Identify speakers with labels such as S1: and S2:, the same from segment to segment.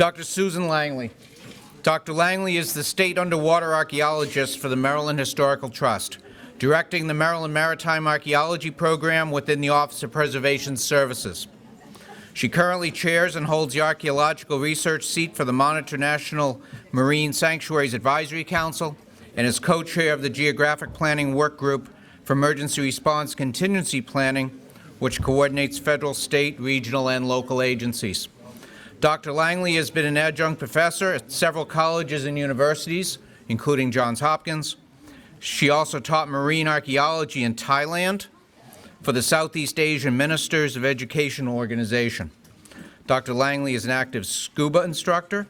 S1: Dr. Susan Langley. Dr. Langley is the state underwater archaeologist for the Maryland Historical Trust, directing the Maryland Maritime Archaeology Program within the Office of Preservation Services. She currently chairs and holds the archaeological research seat for the Monitor National Marine Sanctuaries Advisory Council and is co-chair of the Geographic Planning Work Group for Emergency Response Contingency Planning, which coordinates federal, state, regional, and local agencies. Dr. Langley has been an adjunct professor at several colleges and universities, including Johns Hopkins. She also taught marine archaeology in Thailand for the Southeast Asian Ministers of Education Organization. Dr. Langley is an active scuba instructor,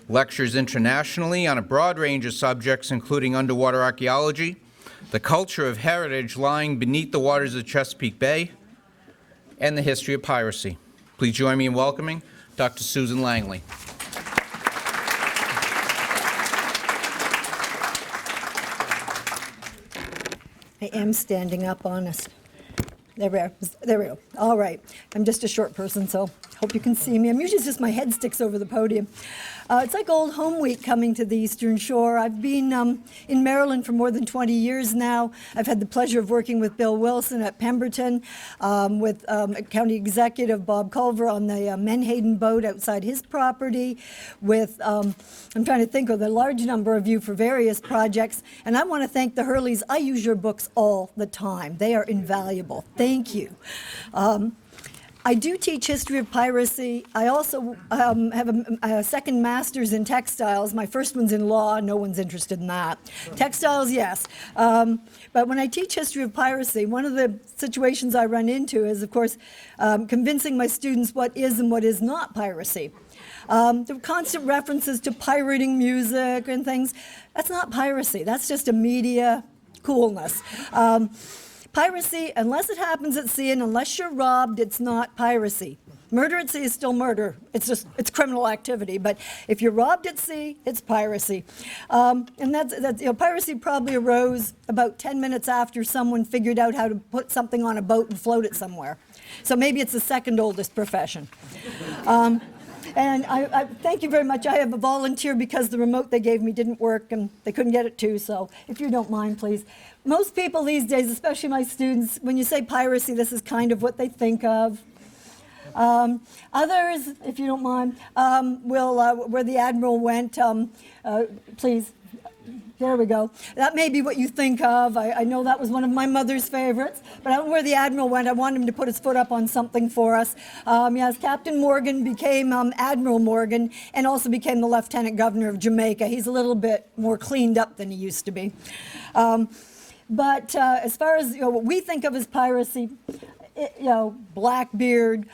S1: lectures internationally on a broad range of subjects, including underwater archaeology, the culture of heritage lying beneath the waters of Chesapeake Bay, and the history of piracy. Please join me in welcoming Dr. Susan Langley.
S2: I am standing up, honest. There we go. All right. I'm just a short person, so hope you can see me. I'm usually just my head sticks over the podium. It's like old home week coming to the Eastern Shore. I've been in Maryland for more than 20 years now. I've had the pleasure of working with Bill Wilson at Pemberton, with County Executive Bob Culver on the Menhaden boat outside his property, with, I'm trying to think of a large number of you for various projects. And I want to thank the Hurleys. I use your books all the time. They are invaluable. Thank you. I do teach history of piracy. I also have a second master's in textiles. My first one's in law. No one's interested in that. Textiles, yes. But when I teach history of piracy, one of the situations I run into is, of course, convincing my students what is and what is not piracy. There were constant references to pirating music and things. That's not piracy. That's just a media coolness. Piracy, unless it happens at sea and unless you're robbed, it's not piracy. Murder at sea is still murder. It's criminal activity. But if you're robbed at sea, it's piracy. And piracy probably arose about 10 minutes after someone figured out how to put something on a boat and float it somewhere. So maybe it's the second oldest profession. And I thank you very much. I have a volunteer because the remote they gave me didn't work and they couldn't get it to, so if you don't mind, please. Most people these days, especially my students, when you say piracy, this is kind of what they think of. Others, if you don't mind, where the Admiral went, please. There we go. That may be what you think of. I know that was one of my mother's favorites, but I don't know where the Admiral went. I want him to put his foot up on something for us. Yes, Captain Morgan became Admiral Morgan and also became the Lieutenant Governor of Jamaica. He's a little bit more cleaned up than he used to be. But as far as what we think of as piracy, Blackbeard,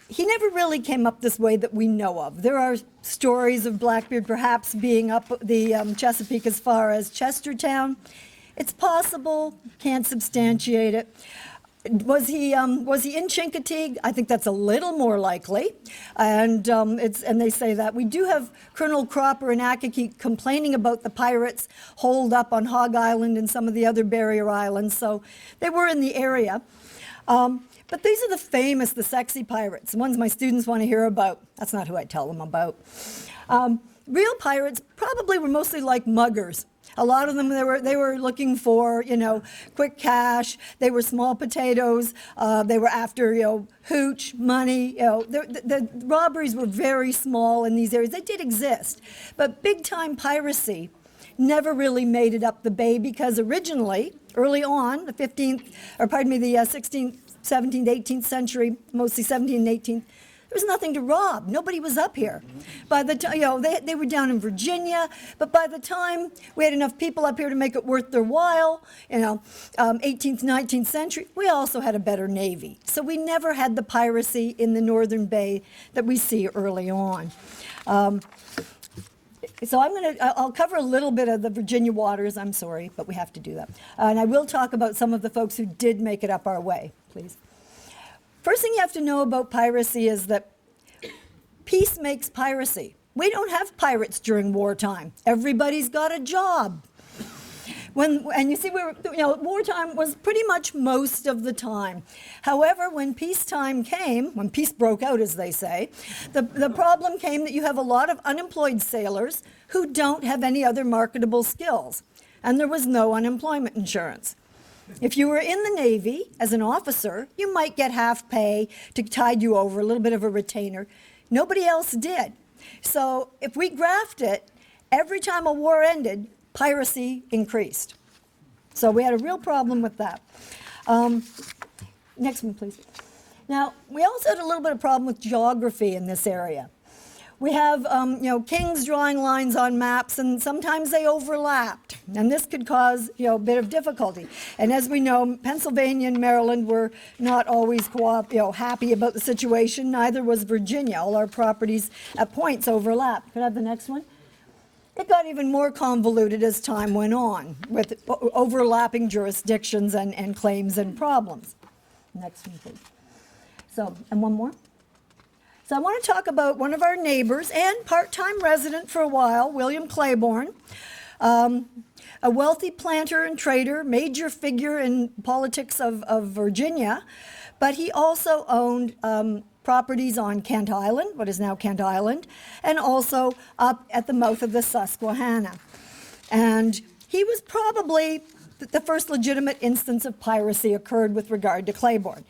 S2: he never really came up this way that we know of. There are stories of Blackbeard perhaps being up the Chesapeake as far as Chestertown. It's possible, can't substantiate it. Was he in Chincoteague? I think that's a little more likely, and they say that. We do have Colonel Cropper and Accokeek complaining about the pirates holed up on Hog Island and some of the other barrier islands, so they were in the area. But these are the famous, the sexy pirates, the ones my students want to hear about. That's not who I tell them about. Real pirates probably were mostly like muggers. A lot of them, they were looking for, quick cash. They were small potatoes. They were after, hooch, money. The robberies were very small in these areas. They did exist. But big-time piracy never really made it up the bay because originally, early on, the 16th, 17th, 18th century, mostly 17th and 18th, there was nothing to rob. Nobody was up here. By the time, they were down in Virginia, but by the time we had enough people up here to make it worth their while, 18th, 19th century, we also had a better Navy. So we never had the piracy in the Northern Bay that we see early on. So I'll cover a little bit of the Virginia waters. I'm sorry, but we have to do that. And I will talk about some of the folks who did make it up our way, please. First thing you have to know about piracy is that peace makes piracy. We don't have pirates during wartime. Everybody's got a job. And you see, wartime was pretty much most of the time. However, when peacetime came, when peace broke out, as they say, the problem came that you have a lot of unemployed sailors who don't have any other marketable skills, and there was no unemployment insurance. If you were in the Navy as an officer, you might get half pay to tide you over, a little bit of a retainer. Nobody else did. So if we graphed it, every time a war ended, piracy increased. So we had a real problem with that. Next one, please. Now, we also had a little bit of problem with geography in this area. We have, kings drawing lines on maps, and sometimes they overlapped, and this could cause, a bit of difficulty. And as we know, Pennsylvania and Maryland were not always happy about the situation. Neither was Virginia. All our properties at points overlapped. Could I have the next one? It got even more convoluted as time went on, with overlapping jurisdictions and claims and problems. Next one, please. So, and one more. So I want to talk about one of our neighbors and part-time resident for a while, William Claiborne, a wealthy planter and trader, major figure in politics of Virginia, but he also owned properties on Kent Island, what is now Kent Island, and also up at the mouth of the Susquehanna. And he was probably the first legitimate instance of piracy occurred with regard to Claiborne.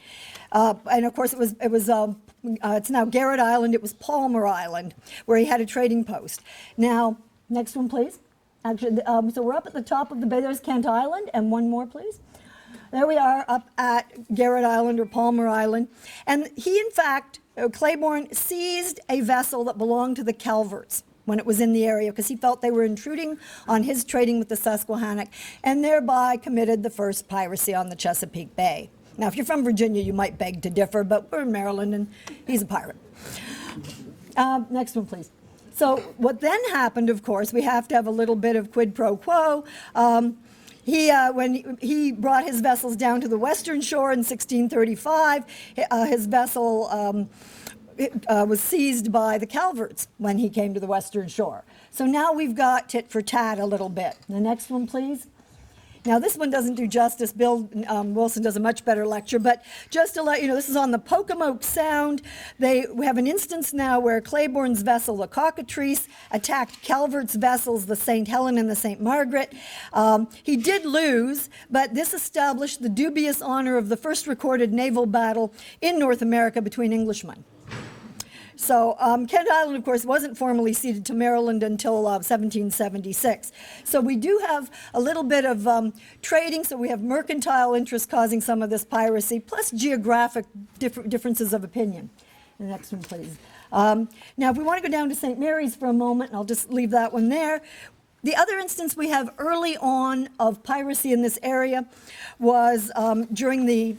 S2: And of course, it's now Garrett Island. It was Palmer Island, where he had a trading post. Now, next one, please. Actually, so we're up at the top of the bay. There's Kent Island, and one more, please. There we are up at Garrett Island or Palmer Island. And he, in fact, Claiborne seized a vessel that belonged to the Calverts when it was in the area, because he felt they were intruding on his trading with the Susquehanna, and thereby committed the first piracy on the Chesapeake Bay. Now, if you're from Virginia, you might beg to differ, but we're in Maryland, and he's a pirate. Next one, please. So what then happened, of course, we have to have a little bit of quid pro quo. When he brought his vessels down to the western shore in 1635, his vessel was seized by the Calverts when he came to the western shore. So now we've got tit for tat a little bit. The next one, please. Now, this one doesn't do justice. Bill Wilson does a much better lecture, but just to let you know, this is on the Pocomoke Sound. We have an instance now where Claiborne's vessel, the Cockatrice, attacked Calvert's vessels, the St. Helen and the St. Margaret. He did lose, but this established the dubious honor of the first recorded naval battle in North America between Englishmen. So Kent Island, of course, wasn't formally ceded to Maryland until 1776. So we do have a little bit of trading. So we have mercantile interests causing some of this piracy, plus geographic differences of opinion. The next one, please. Now, if we want to go down to St. Mary's for a moment, and I'll just leave that one there. The other instance we have early on of piracy in this area was during the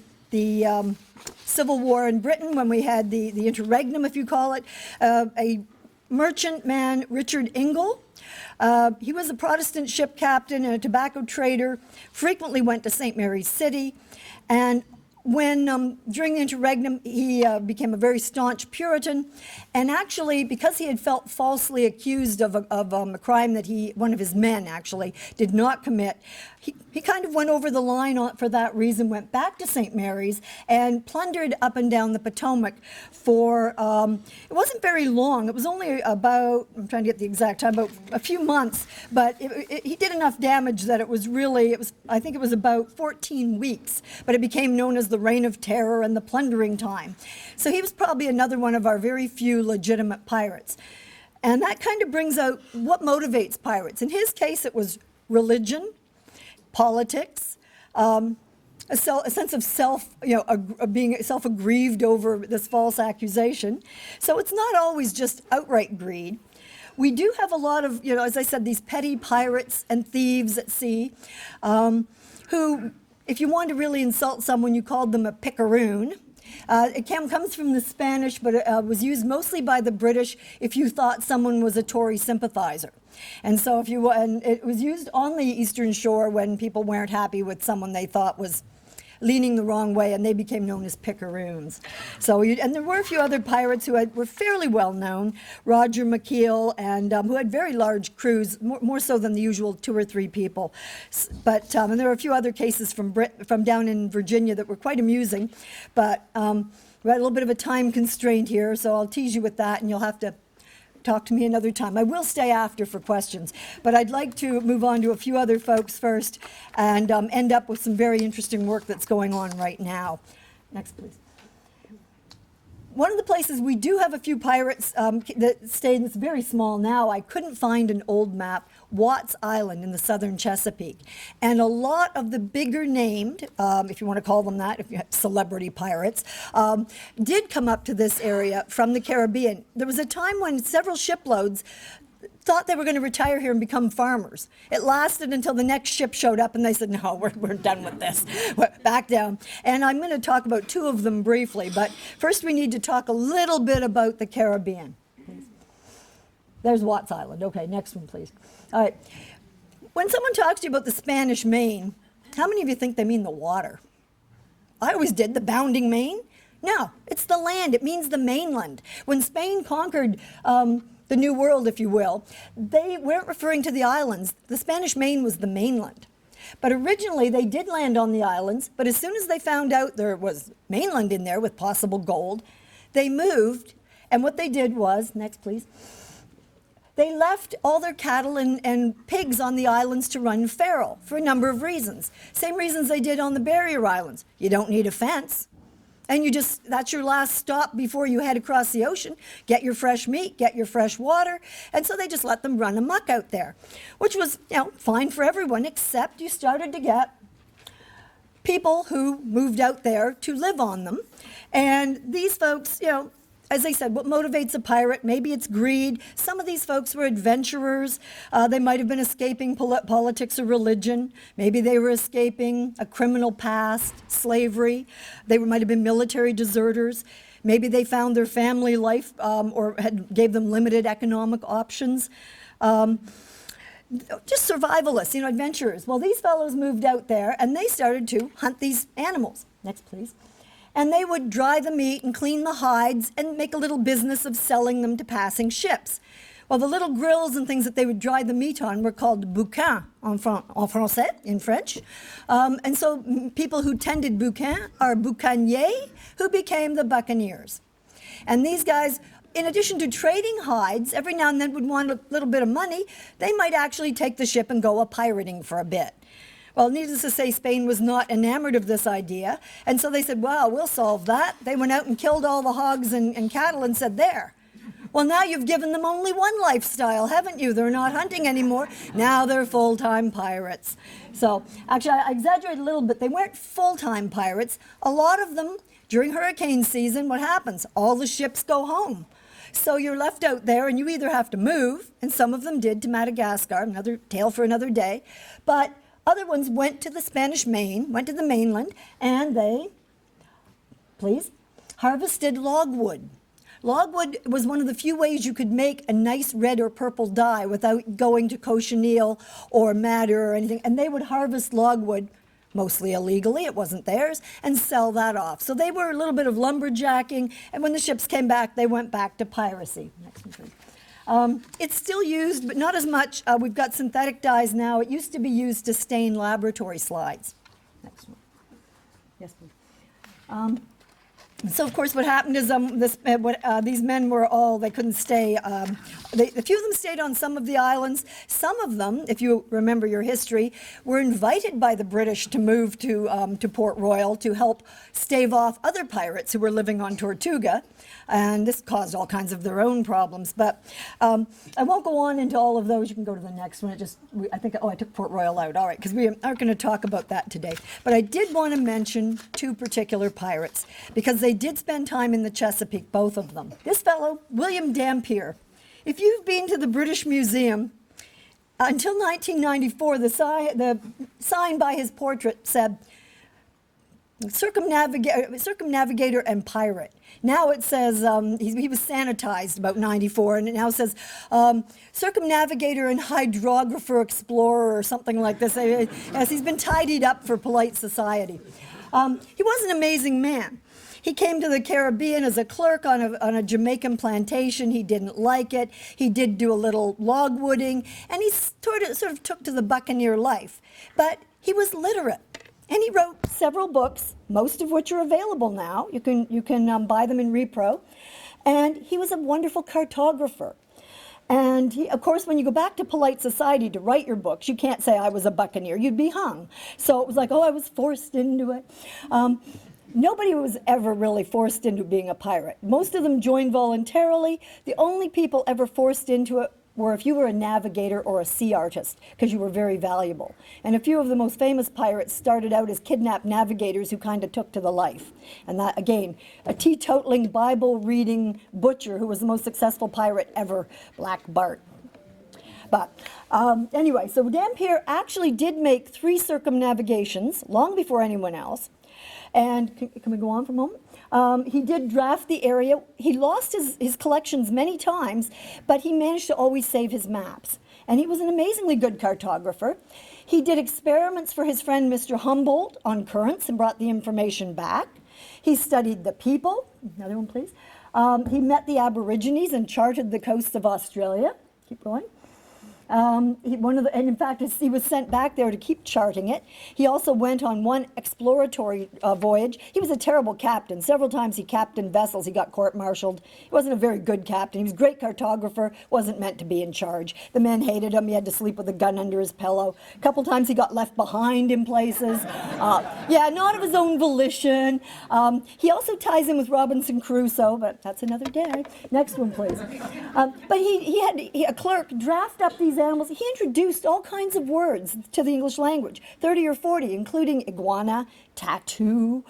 S2: Civil War in Britain, when we had the interregnum, if you call it. A merchantman, Richard Ingle, he was a Protestant ship captain and a tobacco trader, frequently went to St. Mary's City, and when during the interregnum, he became a very staunch Puritan, and actually, because he had felt falsely accused of a crime that one of his men actually did not commit, he kind of went over the line for that reason, went back to St. Mary's and plundered up and down the Potomac for, it wasn't very long, it was only about, I'm trying to get the exact time, about a few months, but he did enough damage that I think it was about 14 weeks, but it became known as the Reign of Terror and the plundering time. So he was probably another one of our very few legitimate pirates. And that kind of brings out what motivates pirates. In his case, it was religion, politics, a sense of self, being self-aggrieved over this false accusation. So it's not always just outright greed. We do have a lot of, as I said, these petty pirates and thieves at sea who, if you wanted to really insult someone, you called them a picaroon. It comes from the Spanish, but it was used mostly by the British if you thought someone was a Tory sympathizer. And so and it was used on the Eastern Shore when people weren't happy with someone they thought was leaning the wrong way, and they became known as picaroons. So, and there were a few other pirates who were fairly well known, Roger McKeel, and who had very large crews, more so than the usual 2 or 3 people. But and there were a few other cases from down in Virginia that were quite amusing, but we had a little bit of a time constraint here, so I'll tease you with that, and you'll have to talk to me another time. I will stay after for questions, but I'd like to move on to a few other folks first and end up with some very interesting work that's going on right now. Next, please. One of the places we do have a few pirates that stay in, it's very small now. I couldn't find an old map, Watts Island in the southern Chesapeake. And a lot of the bigger named, if you want to call them that, if you have celebrity pirates, did come up to this area from the Caribbean. There was a time when several shiploads thought they were going to retire here and become farmers. It lasted until the next ship showed up and they said, no, we're done with this. Back down. And I'm going to talk about 2 of them briefly, but first we need to talk a little bit about the Caribbean. Please. There's Watts Island. Okay, next one, please. All right. When someone talks to you about the Spanish Main, how many of you think they mean the water? I always did, the bounding main. No, it's the land. It means the mainland. When Spain conquered the New World, if you will, they weren't referring to the islands. The Spanish Main was the mainland. But originally, they did land on the islands, but as soon as they found out there was mainland in there with possible gold, they moved, and what they did was, next please, they left all their cattle and pigs on the islands to run feral for a number of reasons. Same reasons they did on the barrier islands. You don't need a fence. And that's your last stop before you head across the ocean. Get your fresh meat, get your fresh water. And so they just let them run amok out there, which was, fine for everyone, except you started to get people who moved out there to live on them. And these folks, as I said, what motivates a pirate? Maybe it's greed. Some of these folks were adventurers. They might have been escaping politics or religion. Maybe they were escaping a criminal past, slavery. They might have been military deserters. Maybe they found their family life or gave them limited economic options. Just survivalists, adventurers. Well, these fellows moved out there and they started to hunt these animals. Next, please. And they would dry the meat and clean the hides and make a little business of selling them to passing ships. Well, the little grills and things that they would dry the meat on were called bouquins en français, in French. And so people who tended bouquins are boucaniers, who became the buccaneers. And these guys, in addition to trading hides, every now and then would want a little bit of money. They might actually take the ship and go a-pirating for a bit. Well, needless to say, Spain was not enamored of this idea, and so they said, well, we'll solve that. They went out and killed all the hogs and cattle and said, there. Well, now you've given them only one lifestyle, haven't you? They're not hunting anymore. Now they're full-time pirates. So, actually, I exaggerated a little bit. They weren't full-time pirates. A lot of them, during hurricane season, what happens? All the ships go home. So you're left out there, and you either have to move, and some of them did to Madagascar, another tale for another day, but other ones went to the Spanish Main, went to the mainland, and they, harvested logwood. Logwood was one of the few ways you could make a nice red or purple dye without going to cochineal or madder or anything. And they would harvest logwood, mostly illegally, it wasn't theirs, and sell that off. So they were a little bit of lumberjacking, and when the ships came back, they went back to piracy. Next one, please. It's still used, but not as much. We've got synthetic dyes now. It used to be used to stain laboratory slides. Next one. Yes, please. So, of course, what happened is these men were all, they couldn't stay. A few of them stayed on some of the islands. Some of them, if you remember your history, were invited by the British to move to Port Royal to help stave off other pirates who were living on Tortuga. And this caused all kinds of their own problems. But I won't go on into all of those. You can go to the next one. I took Port Royal out. All right, because we aren't going to talk about that today. But I did want to mention 2 particular pirates, because they did spend time in the Chesapeake, both of them. This fellow, William Dampier. If you've been to the British Museum, until 1994, the sign by his portrait said, circumnavigator and pirate. Now it says, he was sanitized about 94, and it now says circumnavigator and hydrographer explorer or something like this. As he's been tidied up for polite society. He was an amazing man. He came to the Caribbean as a clerk on a Jamaican plantation. He didn't like it. He did do a little logwooding, and he sort of took to the buccaneer life. But he was literate, and he wrote several books, most of which are available now. You can buy them in repro. And he was a wonderful cartographer. And he, of course, when you go back to polite society to write your books, you can't say I was a buccaneer. You'd be hung. So it was like, oh, I was forced into it. Nobody was ever really forced into being a pirate. Most of them joined voluntarily. The only people ever forced into it were if you were a navigator or a sea artist, because you were very valuable. And a few of the most famous pirates started out as kidnapped navigators who kind of took to the life. And that, again, a teetotaling, Bible-reading butcher who was the most successful pirate ever, Black Bart. But anyway, so Dampier actually did make 3 circumnavigations long before anyone else. And can we go on for a moment? He did draft the area. He lost his collections many times, but he managed to always save his maps. And he was an amazingly good cartographer. He did experiments for his friend Mr. Humboldt on currents and brought the information back. He studied the people. Another one, please. He met the Aborigines and charted the coasts of Australia. Keep going. And in fact, he was sent back there to keep charting it. He also went on one exploratory voyage. He was a terrible captain. Several times he captained vessels. He got court-martialed. He wasn't a very good captain. He was a great cartographer, wasn't meant to be in charge. The men hated him. He had to sleep with a gun under his pillow. A couple times he got left behind in places. Yeah, not of his own volition. He also ties in with Robinson Crusoe, but that's another day. Next one, please. But he had a clerk draft up these animals. He introduced all kinds of words to the English language, 30 or 40, including iguana, tattoo,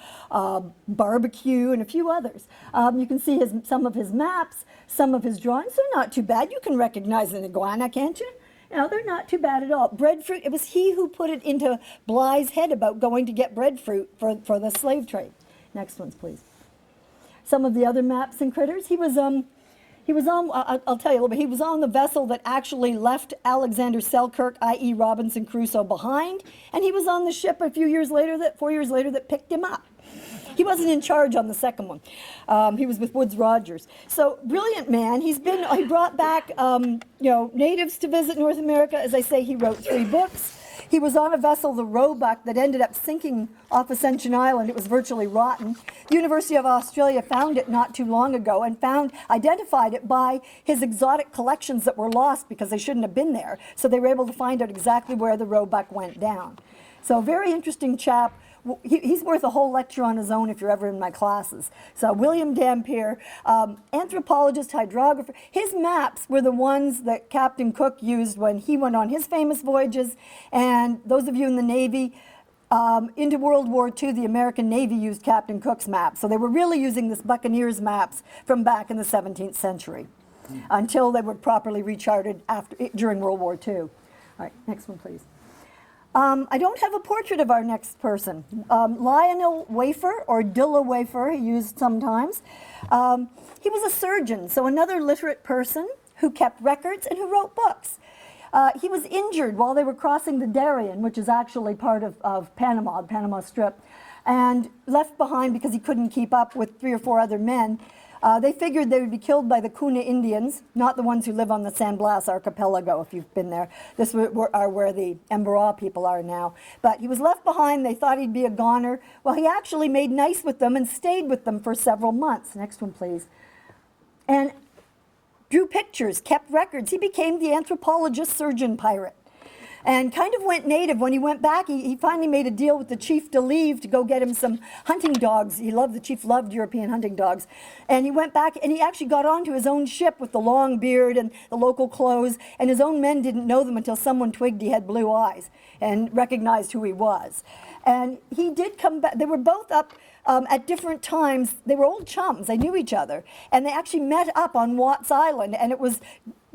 S2: barbecue, and a few others. You can see some of his maps, some of his drawings. They're not too bad. You can recognize an iguana, can't you? No, they're not too bad at all. Breadfruit, it was he who put it into Bligh's head about going to get breadfruit for the slave trade. Next ones, please. Some of the other maps and critters. He was on, I'll tell you a little bit, he was on the vessel that actually left Alexander Selkirk, i.e. Robinson Crusoe, behind, and he was on the ship 4 years later that picked him up. He wasn't in charge on the second one. He was with Woodes Rogers. So, brilliant man. He brought back, natives to visit North America. As I say, he wrote 3 books. He was on a vessel, the Roebuck, that ended up sinking off Ascension Island. It was virtually rotten. The University of Australia found it not too long ago and identified it by his exotic collections that were lost because they shouldn't have been there. So they were able to find out exactly where the Roebuck went down. So very interesting chap. He's worth a whole lecture on his own if you're ever in my classes. So William Dampier, anthropologist, hydrographer. His maps were the ones that Captain Cook used when he went on his famous voyages. And those of you in the Navy, into World War II, the American Navy used Captain Cook's maps. So they were really using this Buccaneers maps from back in the 17th century until they were properly recharted during World War II. All right, next one, please. I don't have a portrait of our next person. Lionel Wafer, or Dilla Wafer, he used sometimes. He was a surgeon, so another literate person who kept records and who wrote books. He was injured while they were crossing the Darien, which is actually part of Panama, the Panama Strip, and left behind because he couldn't keep up with 3 or 4 other men. They figured they would be killed by the Kuna Indians, not the ones who live on the San Blas Archipelago, if you've been there. This are where the Embera people are now. But he was left behind. They thought he'd be a goner. Well, he actually made nice with them and stayed with them for several months. Next one, please. And drew pictures, kept records. He became the anthropologist surgeon pirate. And kind of went native. When he went back, he finally made a deal with the Chief de Leve to go get him some hunting dogs. The chief loved European hunting dogs. And he went back and he actually got onto his own ship with the long beard and the local clothes. And his own men didn't know them until someone twigged he had blue eyes and recognized who he was. And he did come back. They were both up at different times. They were old chums. They knew each other. And they actually met up on Watts Island. And it was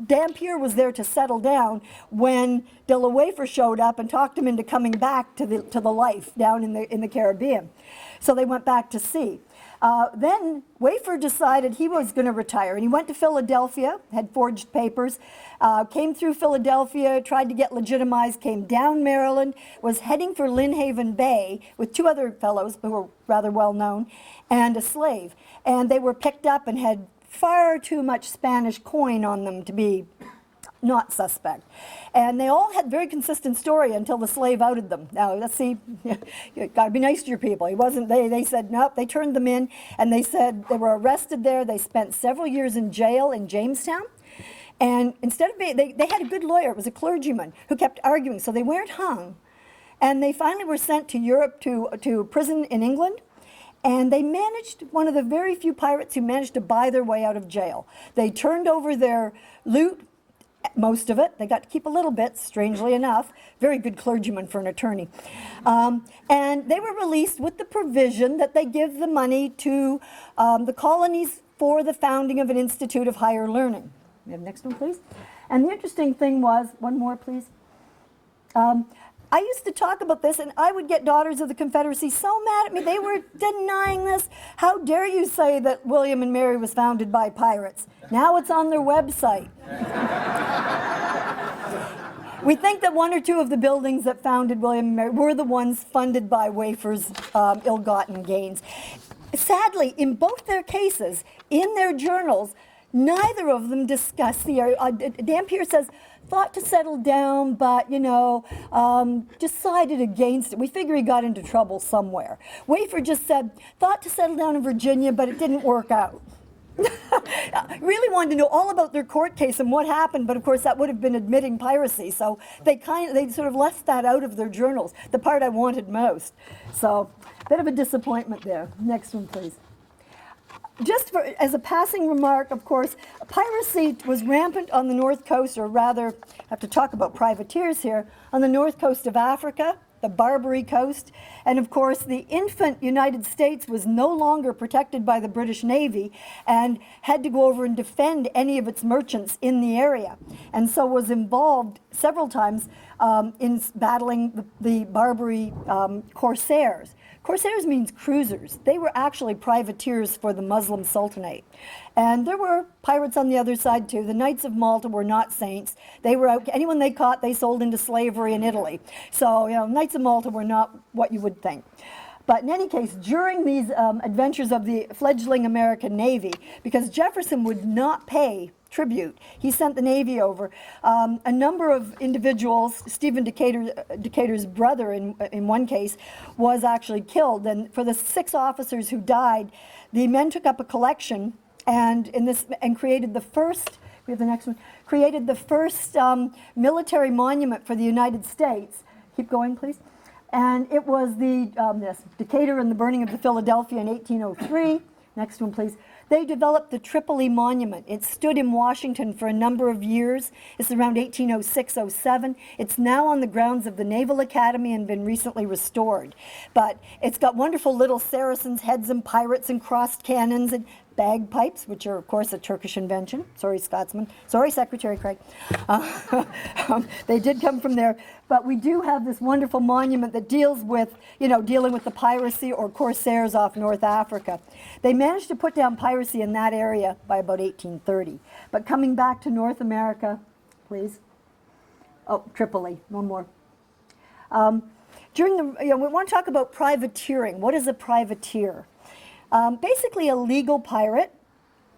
S2: Dampier was there to settle down when De La Wafer showed up and talked him into coming back to the life down in the Caribbean. So they went back to sea. Then Wafer decided he was going to retire, and he went to Philadelphia, had forged papers, came through Philadelphia, tried to get legitimized, came down Maryland, was heading for Lynnhaven Bay with two other fellows who were rather well known, and a slave. And they were picked up and had far too much Spanish coin on them to be not suspect. And they all had very consistent story until the slave outed them. Now, let's see, you got to be nice to your people. He wasn't, they said, nope, they turned them in, and they said they were arrested there. They spent several years in jail in Jamestown. And instead of being, they had a good lawyer. It was a clergyman who kept arguing, so they weren't hung. And they finally were sent to Europe to prison in England. And they managed, one of the very few pirates who managed to buy their way out of jail. They turned over their loot, most of it. They got to keep a little bit, strangely enough. Very good clergyman for an attorney. And they were released with the provision that they give the money to the colonies for the founding of an institute of higher learning. We have the next one, please. And the interesting thing was, one more, please. I used to talk about this, and I would get Daughters of the Confederacy so mad at me. They were denying this. How dare you say that William and Mary was founded by pirates? Now it's on their website. We think that one or two of the buildings that founded William and Mary were the ones funded by Wafer's ill-gotten gains. Sadly, in both their cases, in their journals, neither of them discuss the area. Dampier says, thought to settle down, but, decided against it. We figure he got into trouble somewhere. Wafer just said, thought to settle down in Virginia, but it didn't work out. Really wanted to know all about their court case and what happened, but of course that would have been admitting piracy, so they sort of left that out of their journals, the part I wanted most. So, bit of a disappointment there. Next one, please. Just as a passing remark, of course, piracy was rampant on the north coast, or rather, I have to talk about privateers here, on the north coast of Africa, the Barbary coast, and of course the infant United States was no longer protected by the British Navy and had to go over and defend any of its merchants in the area, and so was involved several times in battling the Barbary corsairs. Corsairs means cruisers. They were actually privateers for the Muslim Sultanate. And there were pirates on the other side too. The Knights of Malta were not saints. They were out, anyone they caught, they sold into slavery in Italy. So, Knights of Malta were not what you would think. But in any case, during these adventures of the fledgling American Navy, because Jefferson would not pay tribute, he sent the Navy over. A number of individuals, Stephen Decatur's brother in one case, was actually killed. And for the 6 officers who died, the men took up a collection and created the first, we have the next one, created the first military monument for the United States. Keep going, please. And it was Decatur and the burning of the Philadelphia in 1803. Next one, please. They developed the Tripoli Monument. It stood in Washington for a number of years. It's around 1806-07. It's now on the grounds of the Naval Academy and been recently restored. But it's got wonderful little Saracens' heads and pirates and crossed cannons and bagpipes, which are, of course, a Turkish invention. Sorry, Scotsman. Sorry, Secretary Craig. They did come from there. But we do have this wonderful monument that deals with, dealing with the piracy or corsairs off North Africa. They managed to put down piracy in that area by about 1830. But coming back to North America, please. Oh, Tripoli, one more. We want to talk about privateering. What is a privateer? Basically a legal pirate,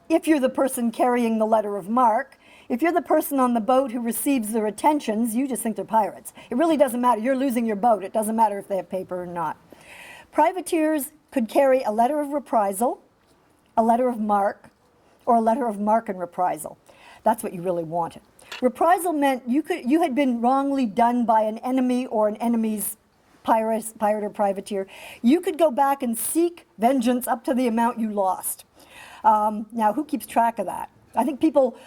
S2: if you're the person carrying the letter of marque. If you're the person on the boat who receives their attentions, you just think they're pirates. It really doesn't matter. You're losing your boat. It doesn't matter if they have paper or not. Privateers could carry a letter of reprisal, a letter of marque, or a letter of marque and reprisal. That's what you really wanted. Reprisal meant you had been wrongly done by an enemy or an enemy's pirate or privateer. You could go back and seek vengeance up to the amount you lost. Now, who keeps track of that? I think people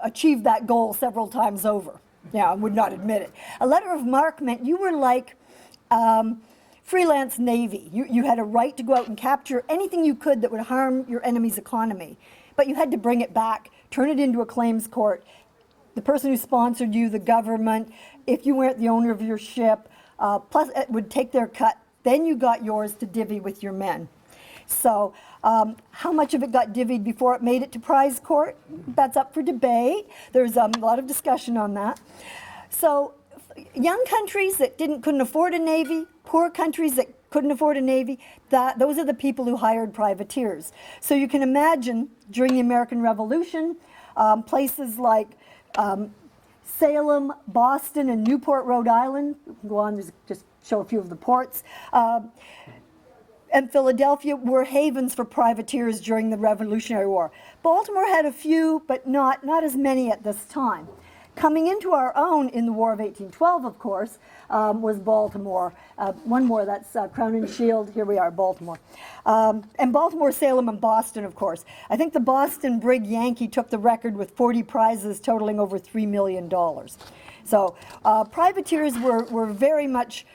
S2: achieved that goal several times over. Yeah, I would not admit it. A letter of marque meant you were like freelance Navy. You had a right to go out and capture anything you could that would harm your enemy's economy. But you had to bring it back, turn it into a claims court, the person who sponsored you, the government, if you weren't the owner of your ship, plus it would take their cut. Then you got yours to divvy with your men. So how much of it got divvied before it made it to prize court? That's up for debate. There's a lot of discussion on that. So young countries that couldn't afford a navy, poor countries that couldn't afford a navy, those are the people who hired privateers. So you can imagine during the American Revolution, places like Salem, Boston, and Newport, Rhode Island, we can go on, just show a few of the ports, and Philadelphia were havens for privateers during the Revolutionary War. Baltimore had a few, but not as many at this time. Coming into our own in the War of 1812, of course, was Baltimore. One more, that's Crown and Shield. Here we are, Baltimore. And Baltimore, Salem, and Boston, of course. I think the Boston brig Yankee took the record with 40 prizes totaling over $3 million. So privateers were very much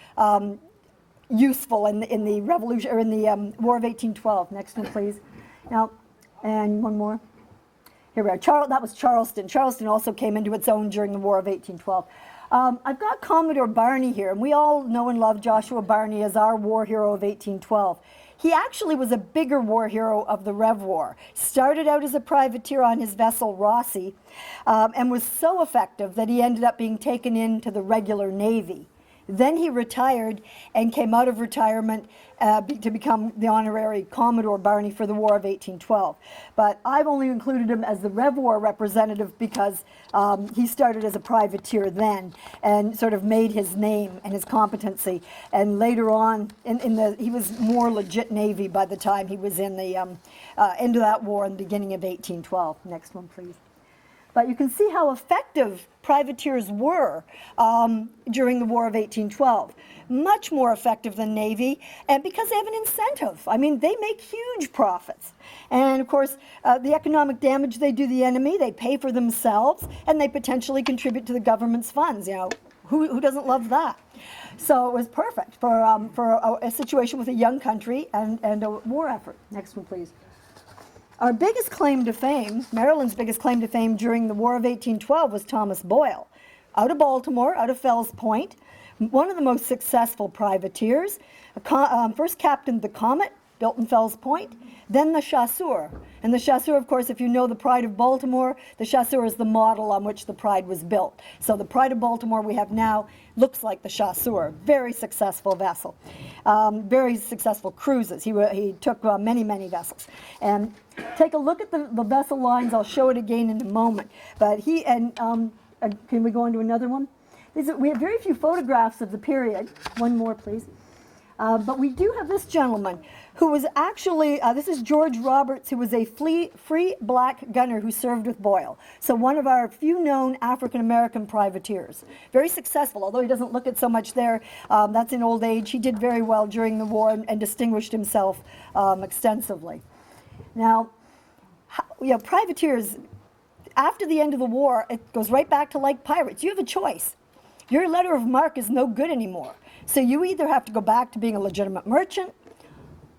S2: useful in the Revolution, or in the War of 1812. Next one, please. Now, and one more. Here we are. That was Charleston. Charleston also came into its own during the War of 1812. I've got Commodore Barney here, and we all know and love Joshua Barney as our war hero of 1812. He actually was a bigger war hero of the Rev War. Started out as a privateer on his vessel Rossi, and was so effective that he ended up being taken into the regular Navy. Then he retired and came out of retirement to become the honorary Commodore Barney for the War of 1812. But I've only included him as the Rev War representative because he started as a privateer then and sort of made his name and his competency. And later on, he was more legit Navy by the time he was in the end of that war in the beginning of 1812. Next one, please. But you can see how effective privateers were during the War of 1812. Much more effective than Navy, and because they have an incentive. I mean, they make huge profits. And of course, the economic damage they do the enemy, they pay for themselves, and they potentially contribute to the government's funds. You know, who doesn't love that? So it was perfect for a situation with a young country and a war effort. Next one, please. Our biggest claim to fame, Maryland's biggest claim to fame during the War of 1812 was Thomas Boyle. Out of Baltimore, out of Fells Point, one of the most successful privateers, first captained the Comet, built in Fells Point, then the Chasseur. And the Chasseur, of course, if you know the Pride of Baltimore, the Chasseur is the model on which the Pride was built. So the Pride of Baltimore we have now looks like the Chasseur. Very successful vessel. Very successful cruises. He took many, many vessels. And take a look at the vessel lines. I'll show it again in a moment. But can we go on to another one? We have very few photographs of the period. One more, please. But we do have this gentleman who was actually, this is George Roberts, who was a free black gunner who served with Boyle. So one of our few known African-American privateers. Very successful, although he doesn't look it so much there. That's in old age. He did very well during the war and distinguished himself extensively. Now, privateers, after the end of the war, it goes right back to like pirates. You have a choice. Your letter of marque is no good anymore. So you either have to go back to being a legitimate merchant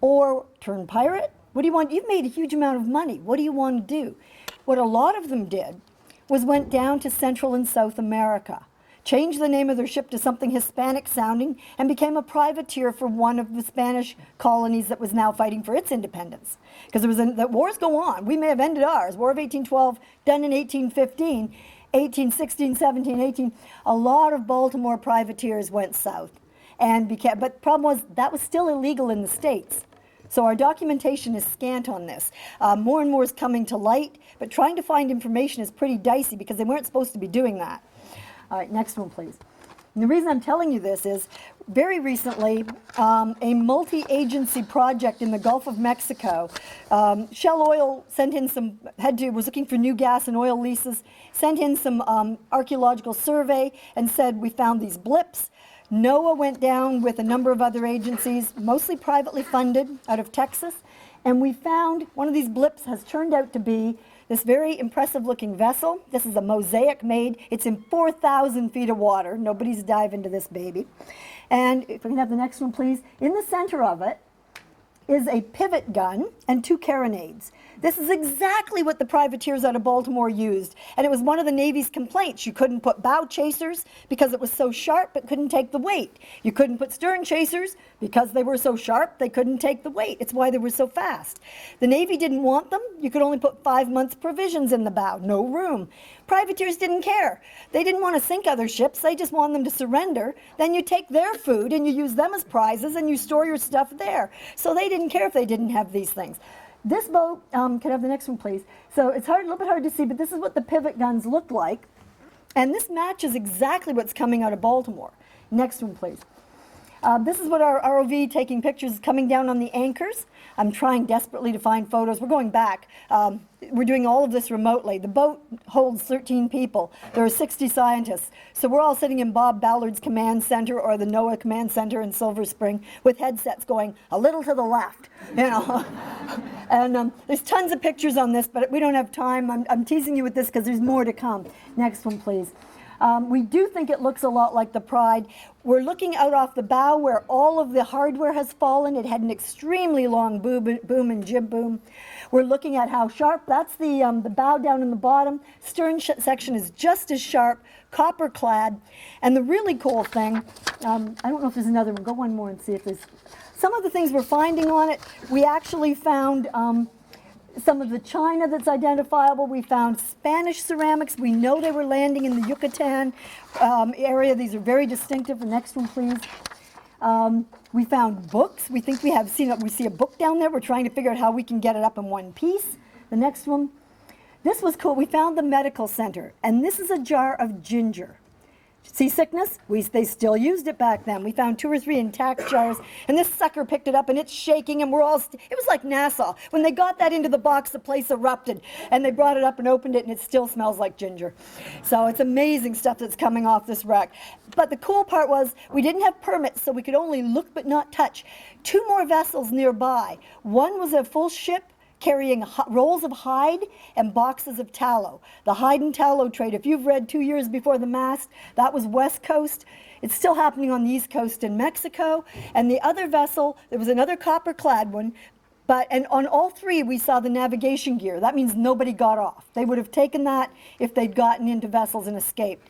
S2: or turn pirate. What do you want? You've made a huge amount of money. What do you want to do? What a lot of them did was went down to Central and South America, changed the name of their ship to something Hispanic sounding, and became a privateer for one of the Spanish colonies that was now fighting for its independence. Because the wars go on. We may have ended ours. War of 1812, done in 1815. 1816, 17, 18, a lot of Baltimore privateers went south. But the problem was that was still illegal in the States. So our documentation is scant on this. More and more is coming to light, but trying to find information is pretty dicey because they weren't supposed to be doing that. All right, next one, please. And the reason I'm telling you this is very recently, a multi-agency project in the Gulf of Mexico, Shell Oil sent in was looking for new gas and oil leases, sent in some archaeological survey and said, we found these blips. NOAA went down with a number of other agencies, mostly privately funded out of Texas, and we found one of these blips has turned out to be this very impressive looking vessel. This is a mosaic made. It's in 4,000 feet of water. Nobody's dived into this baby. And if we can have the next one, please. In the center of it is a pivot gun and 2 carronades. This is exactly what the privateers out of Baltimore used, and it was one of the Navy's complaints. You couldn't put bow chasers because it was so sharp it couldn't take the weight. You couldn't put stern chasers because they were so sharp they couldn't take the weight. It's why they were so fast. The Navy didn't want them. You could only put 5 months provisions in the bow, no room. Privateers didn't care. They didn't want to sink other ships. They just wanted them to surrender. Then you take their food and you use them as prizes and you store your stuff there. So they didn't care if they didn't have these things. This boat, can I have the next one, please? So it's a little bit hard to see, but this is what the pivot guns look like. And this matches exactly what's coming out of Baltimore. Next one, please. This is what our ROV taking pictures coming down on the anchors. I'm trying desperately to find photos. We're going back. We're doing all of this remotely. The boat holds 13 people. There are 60 scientists. So we're all sitting in Bob Ballard's command center or the NOAA command center in Silver Spring with headsets going a little to the left, you know. And there's tons of pictures on this, but we don't have time. I'm teasing you with this because there's more to come. Next one, please. We do think it looks a lot like the Pride. We're looking out off the bow where all of the hardware has fallen. It had an extremely long boom and jib boom. We're looking at how sharp. That's the bow down in the bottom. Stern section is just as sharp, copper clad. And the really cool thing, I don't know if there's another one. Go one more and see if there's some of the things we're finding on it. We actually found some of the china that's identifiable. We found Spanish ceramics. We know they were landing in the Yucatan area. These are very distinctive. The next one, please. We found books. We think we see a book down there. We're trying to figure out how we can get it up in one piece. The next one. This was cool. We found the medical center, and this is a jar of ginger. Seasickness, they still used it back then. We found 2 or 3 intact jars, and this sucker picked it up, and it's shaking, and it was like Nassau. When they got that into the box, the place erupted, and they brought it up and opened it, and it still smells like ginger. So it's amazing stuff that's coming off this wreck. But the cool part was we didn't have permits, so we could only look but not touch. 2 more vessels nearby. One was a full ship carrying rolls of hide and boxes of tallow. The hide and tallow trade, if you've read 2 Years Before the Mast, that was West Coast. It's still happening on the East Coast in Mexico. And the other vessel, there was another copper-clad one, and on all 3 we saw the navigation gear. That means nobody got off. They would have taken that if they'd gotten into vessels and escaped.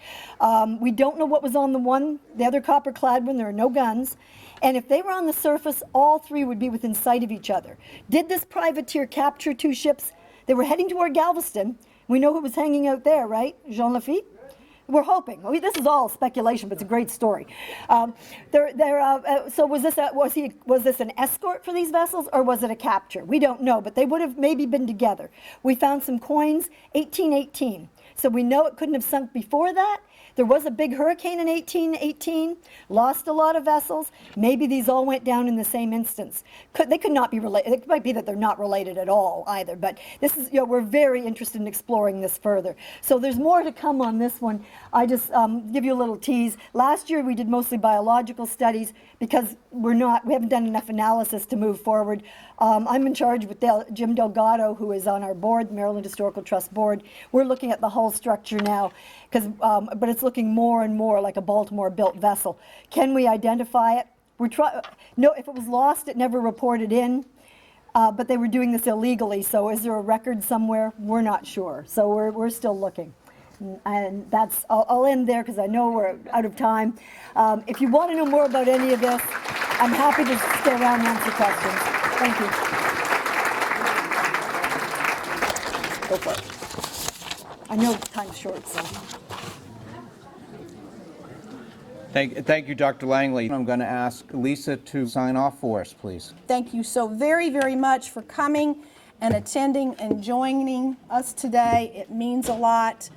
S2: We don't know what was on the other copper-clad one. There are no guns. And if they were on the surface, all 3 would be within sight of each other. Did this privateer capture 2 ships? They were heading toward Galveston. We know who was hanging out there, right? Jean Lafitte? We're hoping. This is all speculation, but it's a great story. So was this an escort for these vessels, or was it a capture? We don't know, but they would have maybe been together. We found some coins, 1818. So we know it couldn't have sunk before that. There was a big hurricane in 1818, lost a lot of vessels. Maybe these all went down in the same instance. They could not be related. It might be that they're not related at all either, but this is, we're very interested in exploring this further. So there's more to come on this one. I just give you a little tease. Last year we did mostly biological studies because we haven't done enough analysis to move forward. I'm in charge with Jim Delgado, who is on our board, the Maryland Historical Trust Board. We're looking at the hull structure now, but it's looking more and more like a Baltimore-built vessel. Can we identify it? No, if it was lost, it never reported in, but they were doing this illegally, so is there a record somewhere? We're not sure, so we're still looking. And I'll end there because I know we're out of time. If you want to know more about any of this, I'm happy to stay around and answer questions. Thank you. Go for it. I know time's short, so.
S1: Thank you, Dr. Langley. I'm going to ask Lisa to sign off for us, please.
S3: Thank you so very, very much for coming and attending and joining us today. It means a lot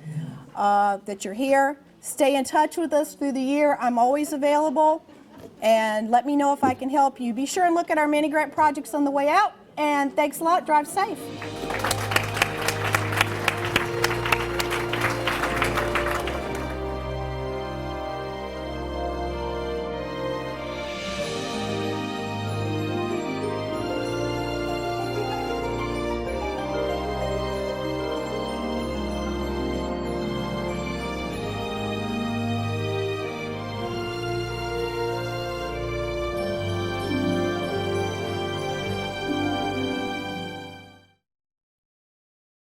S3: that you're here. Stay in touch with us through the year. I'm always available. And let me know if I can help you. Be sure and look at our mini grant projects on the way out. And thanks a lot. Drive safe.